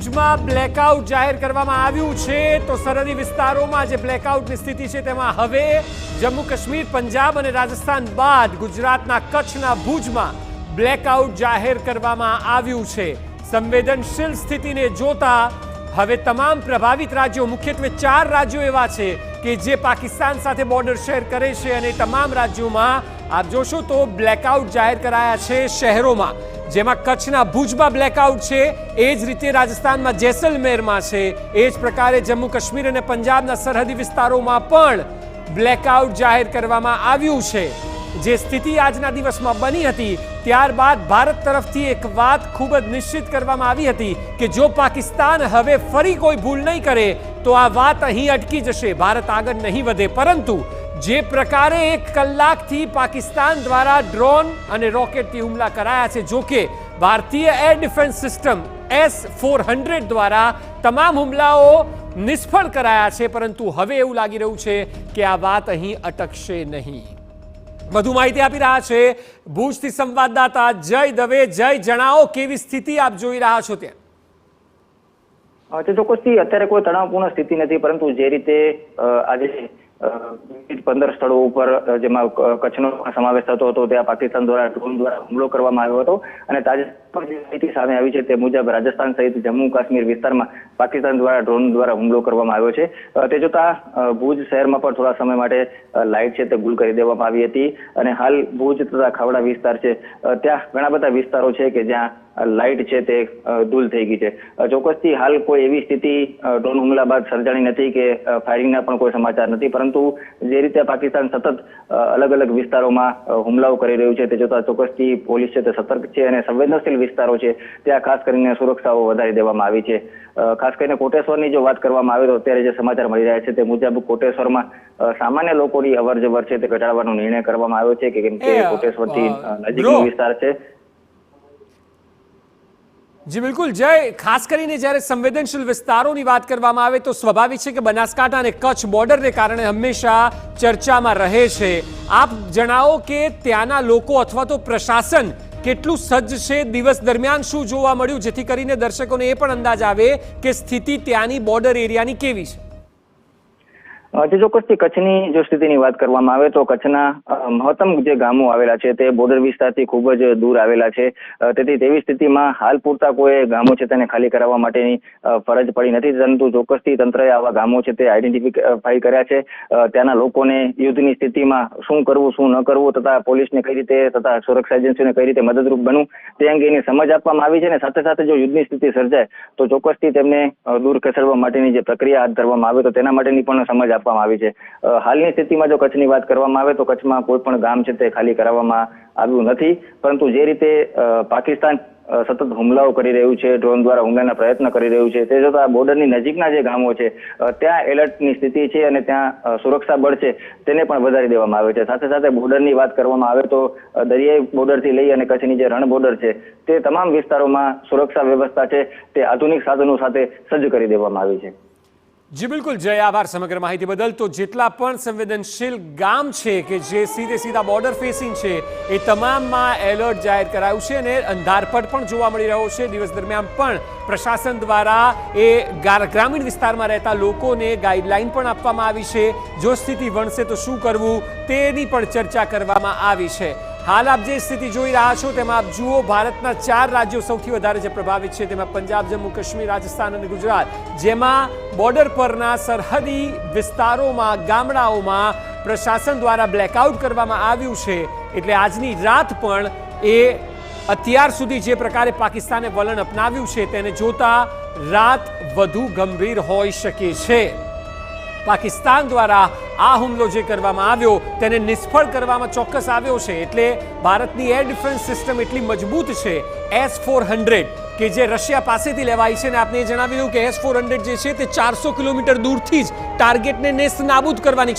ભુજમાં બ્લેકઆઉટ જાહેર કરવામાં આવ્યું છે તો સરહદી વિસ્તારોમાં જે બ્લેકઆઉટની સ્થિતિ છે તેમાં હવે જમ્મુ કાશ્મીર, પંજાબ અને રાજસ્થાન બાદ ગુજરાતના કચ્છના ભુજમાં બ્લેકઆઉટ જાહેર કરવામાં આવ્યું છે। સંવેદનશીલ સ્થિતિને જોતા હવે તમામ પ્રભાવિત રાજ્યો, મુખ્યત્વે 4 રાજ્યો એવા છે કે જે પાકિસ્તાન સાથે બોર્ડર શેર કરે છે અને તમામ રાજ્યોમાં આપ જોશો તો બ્લેકઆઉટ જાહેર કરાયા છે શહેરોમાં, જેમાં કચ્છના ભુજમાં બ્લેકઆઉટ છે, એ જ રીતે રાજસ્થાનમાં જેસલમેરમાં છે, એ જ પ્રકારે જમ્મુ કાશ્મીર અને પંજાબના સરહદી વિસ્તારોમાં પણ બ્લેકઆઉટ જાહેર કરવામાં આવ્યું છે। જે સ્થિતિ આજના દિવસમાં બની હતી ત્યારબાદ ભારત તરફથી એક વાત ખૂબ જ નિશ્ચિત કરવામાં આવી હતી કે જો પાકિસ્તાન હવે ફરી કોઈ ભૂલ નહીં કરે તો આ વાત અહીં અટકી જશે, ભારત આગળ નહીં વધે। પરંતુ જે પ્રકારે 1 કલાકથી પાકિસ્તાન દ્વારા ડ્રોન અને રોકેટથી હુમલા કરાયા છે, જો કે ભારતીય એર ડિફેન્સ સિસ્ટમ S-400 દ્વારા તમામ હુમલાઓ નિષ્ફળ કરાયા છે, પરંતુ હવે એવું લાગી રહ્યું છે કે આ વાત અહીં અટકશે નહીં। વધુ માહિતી આપી રહ્યા છે ભુજથી સંવાદદાતા જય દવે। જય, જણાવો કેવી સ્થિતિ આપ જોઈ રહ્યા છો ત્યાં? ચોક્કસથી અત્યારે કોઈ તણાવપૂર્ણ સ્થિતિ નથી, પરંતુ જે રીતે આજે 15 સ્થળો ઉપર જેમાં કચ્છનો સમાવેશ થતો હતો ત્યાં પાકિસ્તાન દ્વારા ડ્રોન દ્વારા હુમલો કરવામાં આવ્યો હતો અને તાજેતરમાં જે માહિતી સામે આવી છે તે મુજબ રાજસ્થાન સહિત જમ્મુ કાશ્મીર વિસ્તારમાં પાકિસ્તાન દ્વારા ડ્રોન દ્વારા હુમલો કરવામાં આવ્યો છે। તે જોતા ભુજ શહેરમાં પણ થોડા સમય માટે લાઇટ છે તે ગુલ કરી દેવામાં આવી હતી અને હાલ ભુજ તથા ખાવડા વિસ્તાર છે ત્યાં ઘણા બધા વિસ્તારો છે કે જ્યાં લાઇટ છે તે દૂલ થઈ ગઈ છે। ચોક્કસથી હાલ કોઈ એવી સ્થિતિ ડ્રોન હુમલા બાદ સર્જાણી નથી કે ફાયરિંગના પણ કોઈ સમાચાર નથી, પરંતુ જે રીતે પાકિસ્તાન સતત અલગ અલગ વિસ્તારોમાં હુમલાઓ કરી રહ્યું છે તે જોતા ચોક્કસથી પોલીસ છે તે સતર્ક છે અને સંવેદનશીલ વિસ્તારો છે ત્યાં ખાસ કરીને સુરક્ષાઓ વધારી દેવામાં આવી છે। ખાસ કરીને કોટેશ્વરની જો વાત કરવામાં આવે તો અત્યારે જે સમાચાર મળી રહ્યા છે તે મુજબ કોટેશ્વરમાં સામાન્ય લોકોની અવરજવર છે તે ઘટાડવાનો નિર્ણય કરવામાં આવ્યો છે કે કેમ કે કોટેશ્વરથી નજીકનો વિસ્તાર છે। જી બિલકુલ જય, ખાસ કરીને જ્યારે સંવેદનશીલ વિસ્તારોની વાત કરવામાં આવે તો સ્વાભાવિક છે કે બનાસકાંઠા અને કચ્છ બોર્ડરને કારણે હંમેશા ચર્ચામાં રહે છે। આપ જણાવો કે ત્યાંના લોકો અથવા તો પ્રશાસન કેટલું સજ્જ છે, દિવસ દરમિયાન શું જોવા મળ્યું, જેથી કરીને દર્શકોને એ પણ અંદાજ આવે કે સ્થિતિ ત્યાંની બોર્ડર એરિયાની કેવી છે? ચોક્કસથી કચ્છની જો સ્થિતિની વાત કરવામાં આવે તો કચ્છના મહત્તમ જે ગામો આવેલા છે તે બોર્ડર વિસ્તારથી ખૂબ જ દૂર આવેલા છે, તેથી તેવી સ્થિતિમાં હાલ પૂરતા કોઈ ગામો છે તેને ખાલી કરાવવા માટેની ફરજ પડી નથી, પરંતુ ચોક્કસથી તંત્રએ આવા ગામો છે તે આઈડેન્ટિફાઈ કર્યા છે। ત્યાંના લોકોને યુદ્ધની સ્થિતિમાં શું કરવું શું ન કરવું તથા પોલીસને કઈ રીતે તથા સુરક્ષા એજન્સીઓને કઈ રીતે મદદરૂપ બનવું તે અંગેની સમજ આપવામાં આવી છે અને સાથે સાથે જો યુદ્ધની સ્થિતિ સર્જાય તો ચોક્કસથી તેમને દૂર ખસેડવા માટેની જે પ્રક્રિયા હાથ ધરવામાં આવે તો તેના માટેની પણ સમજ આપવામાં આવી છે। હાલની સ્થિતિમાં જો કચ્છની વાત કરવામાં આવે તો કચ્છમાં કોઈ પણ ગામ છે તે ખાલી કરાવવામાં આવ્યું નથી, પરંતુ જે રીતે પાકિસ્તાન સતત હુમલાઓ કરી રહ્યું છે, ડ્રોન દ્વારા હુમલાના પ્રયત્ન કરી રહ્યું છે, તે જોતા બોર્ડરની નજીકના જે ગામો છે ત્યાં એલર્ટની સ્થિતિ છે અને ત્યાં સુરક્ષા બળ છે તેને પણ વધારી દેવામાં આવે છે। સાથે સાથે બોર્ડરની વાત કરવામાં આવે તો દરિયાઈ બોર્ડરથી લઈ અને કચ્છની જે રણ બોર્ડર છે તે તમામ વિસ્તારોમાં સુરક્ષા વ્યવસ્થા છે તે આધુનિક સાધનો સાથે સજ્જ કરી દેવામાં આવી છે। જી બિલકુલ જય, આભાર સમગ્ર માહિતી બદલ। તો જેટલા પણ સંવેદનશીલ ગામ છે કે જે સીધા બોર્ડર ફેસિંગ છે એ તમામમાં એલર્ટ જાહેર કરાયું છે અને અંધારપટ પણ જોવા મળી રહ્યો છે। દિવસ દરમિયાન પણ પ્રશાસન દ્વારા એ ગ્રામીણ વિસ્તારમાં રહેતા લોકોને ગાઈડલાઈન પણ આપવામાં આવી છે, જો સ્થિતિ વણસે તો શું કરવું તેની પણ ચર્ચા કરવામાં આવી છે। હાલ આપ જે સ્થિતિ જોઈ રહ્યા છો તેમાં આપ જુઓ ભારતના 4 રાજ્યો સૌથી વધારે જે પ્રભાવિત છે તેમાં પંજાબ, જમ્મુ કાશ્મીર, રાજસ્થાન અને ગુજરાત, જેમાં બોર્ડર પરના સરહદી વિસ્તારોમાં, ગામડાઓમાં પ્રશાસન દ્વારા બ્લેકઆઉટ કરવામાં આવ્યું છે। એટલે આજની રાત પણ એ અત્યાર સુધી જે પ્રકારે પાકિસ્તાને વલણ અપનાવ્યું છે તેને જોતા રાત વધુ ગંભીર હોઈ શકે છે। પાકિસ્તાન દ્વારા આ હુમલો જે કરવામાં આવ્યો તેને નિષ્ફળ કરવામાં ચોક્કસ આવ્યો છે, એટલે ભારતની એર ડિફેન્સ સિસ્ટમ એટલી મજબૂત છે S-400 કે જે રશિયા પાસેથી લેવાઈ છે અને આપને જણાવી દઉં કે S-400 જે છે તે 400 કિલોમીટર દૂરથી જ ટાર્ગેટને નેસ્ત નાબૂદ કરવાની